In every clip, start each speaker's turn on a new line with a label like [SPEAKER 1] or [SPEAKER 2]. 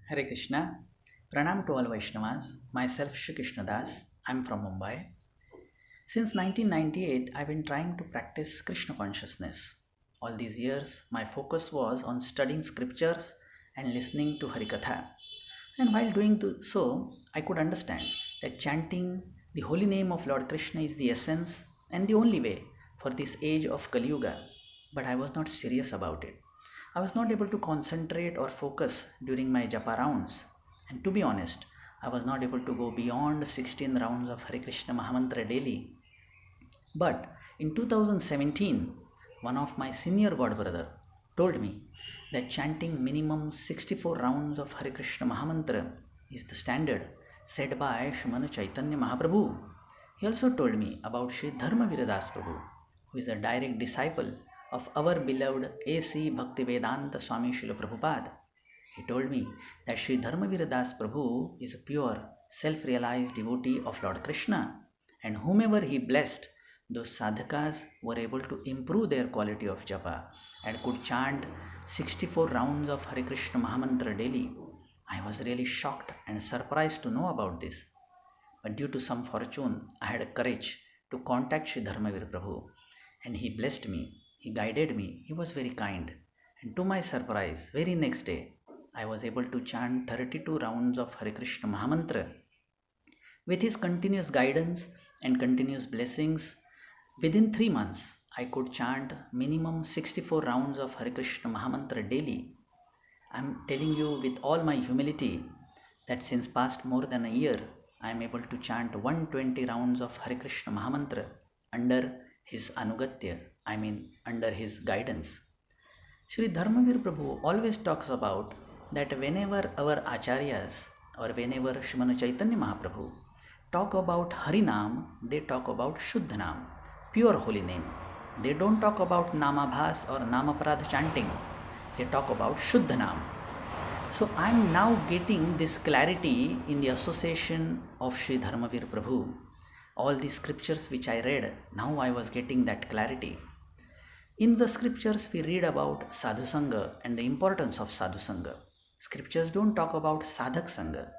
[SPEAKER 1] Hare Krishna. Pranam to all Vaishnavas. Myself Shri Krishna Das. I'm from Mumbai. Since 1998, I've been trying to practice Krishna consciousness. All these years, my focus was on studying scriptures and listening to Harikatha. And while doing so, I could understand that chanting the holy name of Lord Krishna is the essence and the only way for this age of Kali Yuga. But I was not serious about it. I was not able to concentrate or focus during my japa rounds. And to be honest, I was not able to go beyond 16 rounds of Hare Krishna Mahamantra daily. But in 2017, one of my senior god brother told me that chanting minimum 64 rounds of Hare Krishna Mahamantra is the standard set by Srimad Chaitanya Mahaprabhu. He also told me about Sri Dharmavira Das Prabhu, who is a direct disciple of our beloved A.C. Bhaktivedanta Swami Srila Prabhupada. He told me that Sri Dharmavira Das Prabhu is a pure, self-realized devotee of Lord Krishna, and whomever he blessed, those sadhakas were able to improve their quality of japa and could chant 64 rounds of Hare Krishna Mahamantra daily. I was really shocked and surprised to know about this. But due to some fortune, I had a courage to contact Sri Dharmavira Prabhu, and he blessed me, he guided me, he was very kind. And to my surprise, very next day, I was able to chant 32 rounds of Hare Krishna Mahamantra. With his continuous guidance and continuous blessings, within 3 months, I could chant minimum 64 rounds of Hare Krishna Mahamantra daily. I am telling you with all my humility that since past more than a year, I am able to chant 120 rounds of Hare Krishna Mahamantra under his anugatya, under his guidance. Sri Dharmavir Prabhu always talks about that whenever our acharyas or whenever Srimad Chaitanya Mahaprabhu talk about Harinam, they talk about Shuddhanam, pure holy name. They don't talk about Namabhas or Namaprad chanting. They talk about Shuddhanam. So I am now getting this clarity in the association of Sri Dharmavir Prabhu. All the scriptures which I read, now I was getting that clarity. In the scriptures we read about Sadhu Sangha and the importance of Sadhu Sangha. Scriptures don't talk about Sadhak Sangha.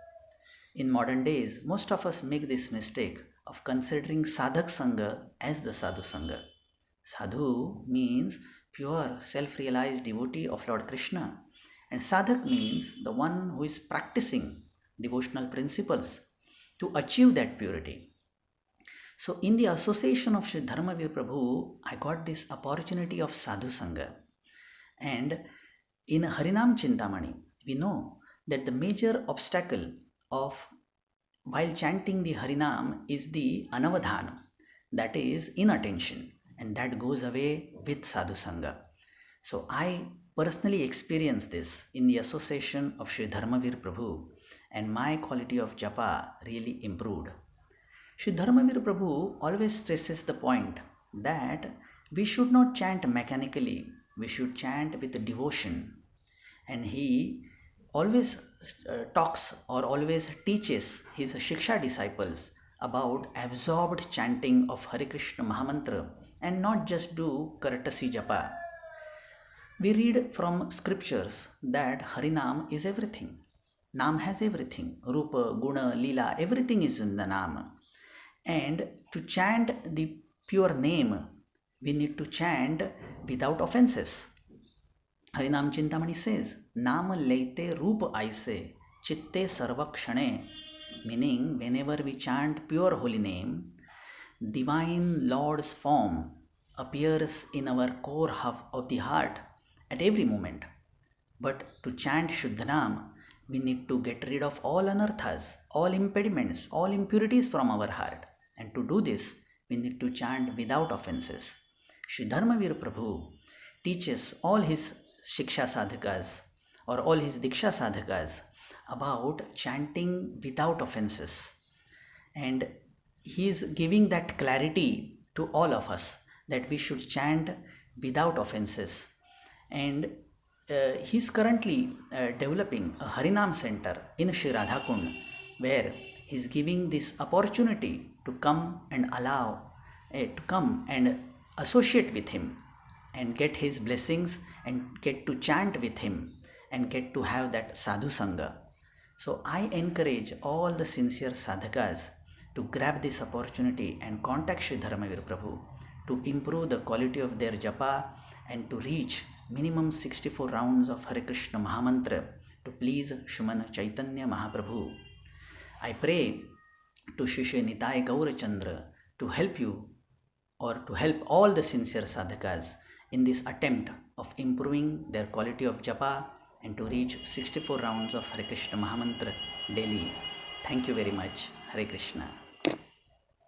[SPEAKER 1] In modern days, most of us make this mistake of considering Sadhak Sangha as the Sadhu Sangha. Sadhu means pure self-realized devotee of Lord Krishna, and Sadhak means the one who is practicing devotional principles to achieve that purity. So in the association of Sri Dharmavir Prabhu, I got this opportunity of Sadhu Sangha. And in Harinam Chintamani, we know that the major obstacle of while chanting the Harinam is the anavadhana, that is inattention, and that goes away with Sadhu Sangha. So I personally experienced this in the association of Sri Dharmavir Prabhu, and my quality of japa really improved. Sri Dharmavir Prabhu always stresses the point that we should not chant mechanically, we should chant with devotion. And he always talks or always teaches his Shiksha disciples about absorbed chanting of Hare Krishna Mahamantra and not just do courtesy japa. We read from scriptures that Harinam is everything. Nam has everything. Rupa, Guna, Leela, everything is in the Nam. And to chant the pure name, we need to chant without offenses. Harinam Chintamani says, Nama leite rupa aise, chitte sarvakshane, meaning whenever we chant pure holy name, divine Lord's form appears in our core of the heart at every moment. But to chant Shuddhanam, we need to get rid of all anarthas, all impediments, all impurities from our heart. And to do this, we need to chant without offenses. Sri Dharmavir Prabhu teaches all his Shiksha sadhakas or all his Diksha sadhakas about chanting without offenses. And he is giving that clarity to all of us that we should chant without offenses. And he is currently developing a Harinam center in Sri Radhakund, where he is giving this opportunity to come and associate with him and get his blessings and get to chant with him and get to have that sadhu sangha. So I encourage all the sincere sadhakas to grab this opportunity and contact Sri Dharmavir Prabhu to improve the quality of their japa and to reach minimum 64 rounds of Hare Krishna Mahamantra to please Shrimad Chaitanya Mahaprabhu. I pray to Shri Nitai Gaurachandra to help you or to help all the sincere sadhakas in this attempt of improving their quality of japa and to reach 64 rounds of Hare Krishna Mahamantra daily. Thank you very much. Hare Krishna.